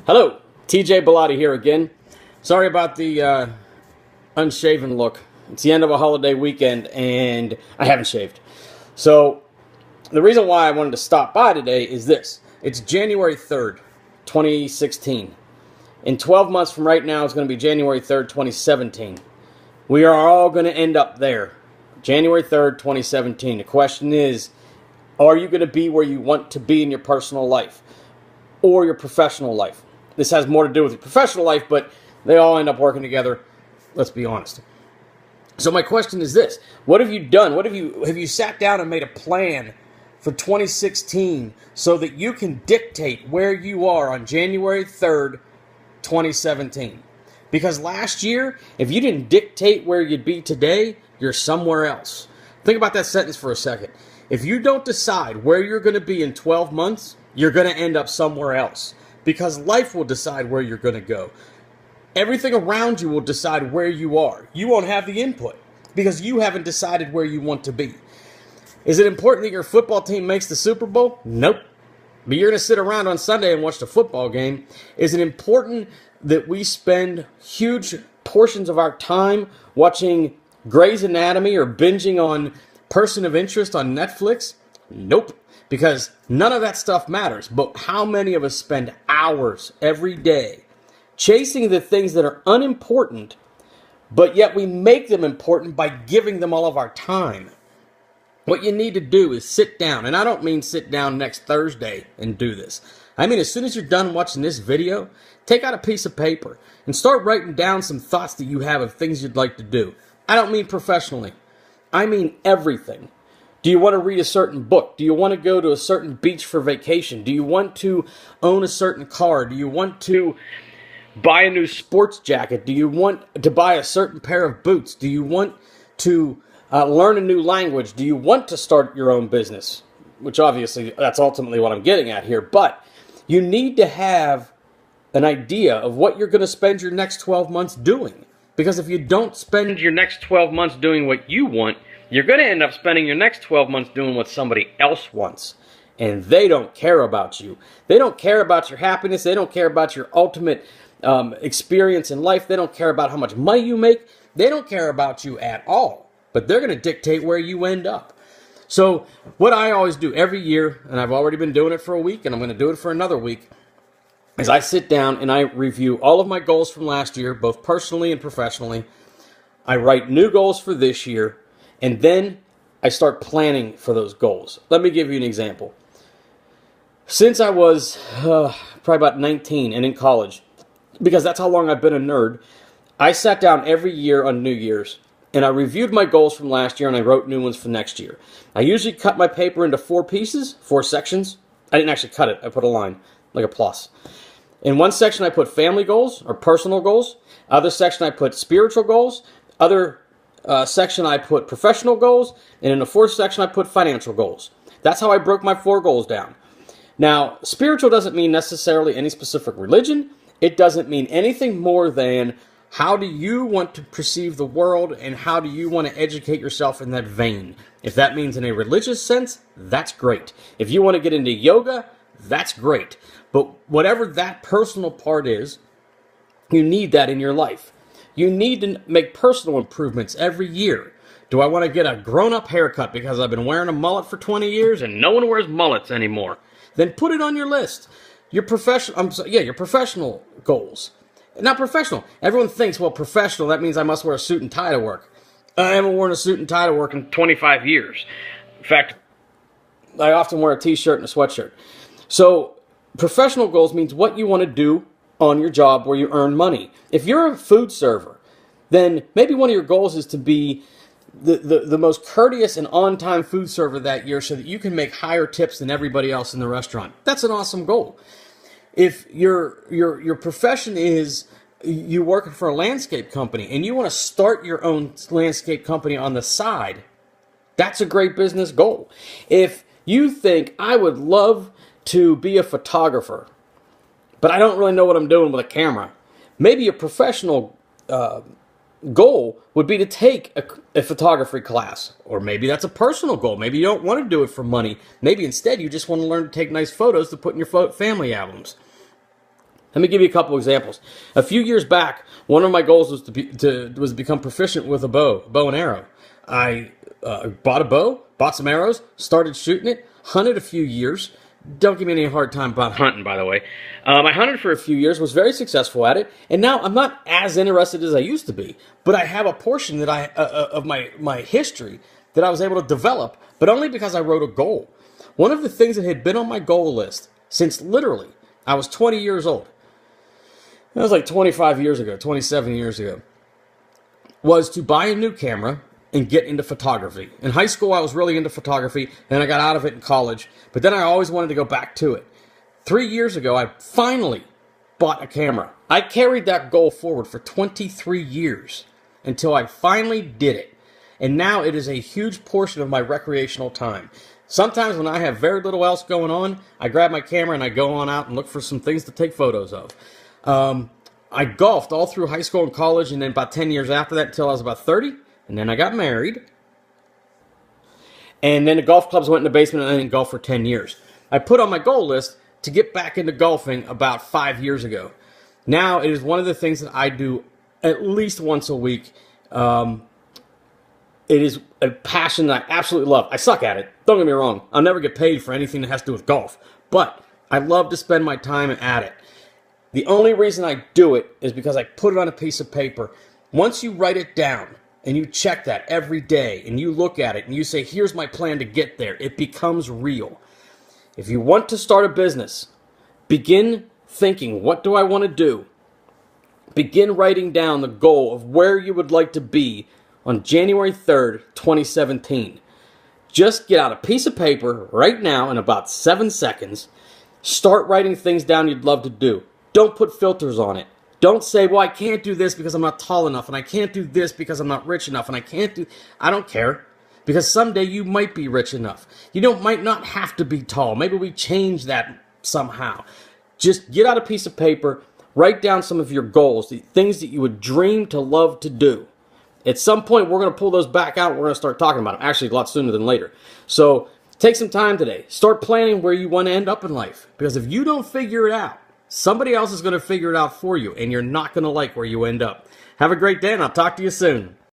Hello, TJ Bellotti here again. Sorry about the unshaven look. It's the end of a holiday weekend and I haven't shaved. So, the reason why I wanted to stop by today is this. It's January 3rd, 2016. In 12 months from right now, it's going to be January 3rd, 2017. We are all going to end up there. January 3rd, 2017. The question is, are you going to be where you want to be in your personal life or your professional life? This has more to do with your professional life, but they all end up working together. Let's be honest. So my question is this. What have you done? Have you sat down and made a plan for 2016 so that you can dictate where you are on January 3rd, 2017? Because last year, if you didn't dictate where you'd be today, you're somewhere else. Think about that sentence for a second. If you don't decide where you're going to be in 12 months, you're going to end up somewhere else. Because life will decide where you're going to go. Everything around you will decide where you are. You won't have the input because you haven't decided where you want to be. Is it important that your football team makes the Super Bowl? Nope. But you're going to sit around on Sunday and watch the football game. Is it important that we spend huge portions of our time watching Grey's Anatomy or binging on Person of Interest on Netflix? Nope. Because none of that stuff matters. But how many of us spend hours every day chasing the things that are unimportant, but yet we make them important by giving them all of our time? What you need to do is sit down. And I don't mean sit down next Thursday and do this. I mean, as soon as you're done watching this video, take out a piece of paper and start writing down some thoughts that you have of things you'd like to do. I don't mean professionally. I mean everything. Do you want to read a certain book? Do you want to go to a certain beach for vacation? Do you want to own a certain car? Do you want to buy a new sports jacket? Do you want to buy a certain pair of boots? Do you want to learn a new language? Do you want to start your own business? Which obviously, that's ultimately what I'm getting at here. But you need to have an idea of what you're going to spend your next 12 months doing. Because if you don't spend your next 12 months doing what you want, you're going to end up spending your next 12 months doing what somebody else wants. And they don't care about you. They don't care about your happiness. They don't care about your ultimate experience in life. They don't care about how much money you make. They don't care about you at all. But they're going to dictate where you end up. So what I always do every year, and I've already been doing it for a week, and I'm going to do it for another week, is I sit down and I review all of my goals from last year, both personally and professionally. I write new goals for this year. And then I start planning for those goals. Let me give you an example. Since I was probably about 19 and in college, because that's how long I've been a nerd, I sat down every year on New Year's and I reviewed my goals from last year and I wrote new ones for next year. I usually cut my paper into 4 pieces, 4 sections. I didn't actually cut it. I put a line, like a plus. In one section I put family goals or personal goals. Other section I put spiritual goals. Other section I put professional goals, and in the 4th section I put financial goals. That's how I broke my 4 goals down. Now, spiritual doesn't mean necessarily any specific religion. It doesn't mean anything more than how do you want to perceive the world and how do you want to educate yourself in that vein. If that means in a religious sense, that's great. If you want to get into yoga, that's great. But whatever that personal part is, you need that in your life. You need to make personal improvements every year. Do I want to get a grown-up haircut because I've been wearing a mullet for 20 years and no one wears mullets anymore? Then put it on your list. Your professional goals. Not professional. Everyone thinks, well, professional, that means I must wear a suit and tie to work. I haven't worn a suit and tie to work in 25 years. In fact, I often wear a t-shirt and a sweatshirt. So, professional goals means what you want to do on your job where you earn money. If you're a food server, then maybe one of your goals is to be the most courteous and on-time food server that year so that you can make higher tips than everybody else in the restaurant. That's an awesome goal. If your profession is you working for a landscape company and you want to start your own landscape company on the side, that's a great business goal. If you think I would love to be a photographer, but I don't really know what I'm doing with a camera, maybe a professional goal would be to take a photography class. Or maybe that's a personal goal. Maybe you don't want to do it for money. Maybe instead you just want to learn to take nice photos to put in your family albums. Let me give you a couple examples. A few years back, one of my goals was to become proficient with a bow and arrow. I bought a bow, bought some arrows, started shooting it, hunted a few years. Don't give me any hard time about hunting, by the way. I hunted for a few years, was very successful at it, and now I'm not as interested as I used to be. But I have a portion that of my history that I was able to develop, but only because I wrote a goal. One of the things that had been on my goal list since literally I was 20 years old, that was like 25 years ago, 27 years ago, was to buy a new camera and get into photography. In high school, I was really into photography, and I got out of it in college, but then I always wanted to go back to it. 3 years ago, I finally bought a camera. I carried that goal forward for 23 years until I finally did it. And now it is a huge portion of my recreational time. Sometimes when I have very little else going on, I grab my camera and I go on out and look for some things to take photos of. I golfed all through high school and college, and then about 10 years after that until I was about 30. And then I got married. And then the golf clubs went in the basement, and I didn't golf for 10 years. I put on my goal list to get back into golfing about 5 years ago. Now it is one of the things that I do at least once a week. It is a passion that I absolutely love. I suck at it. Don't get me wrong. I'll never get paid for anything that has to do with golf. But I love to spend my time at it. The only reason I do it is because I put it on a piece of paper. Once you write it down and you check that every day and you look at it and you say, here's my plan to get there, it becomes real. If you want to start a business, begin thinking, what do I want to do? Begin writing down the goal of where you would like to be on January 3rd, 2017. Just get out a piece of paper right now in about 7 seconds. Start writing things down you'd love to do. Don't put filters on it. Don't say, well, I can't do this because I'm not tall enough, and I can't do this because I'm not rich enough, and I don't care. Because someday you might be rich enough. You might not have to be tall. Maybe we change that somehow. Just get out a piece of paper, write down some of your goals, the things that you would dream to love to do. At some point, we're going to pull those back out, and we're going to start talking about them. Actually, a lot sooner than later. So take some time today. Start planning where you want to end up in life. Because if you don't figure it out, somebody else is going to figure it out for you, and you're not going to like where you end up. Have a great day, and I'll talk to you soon.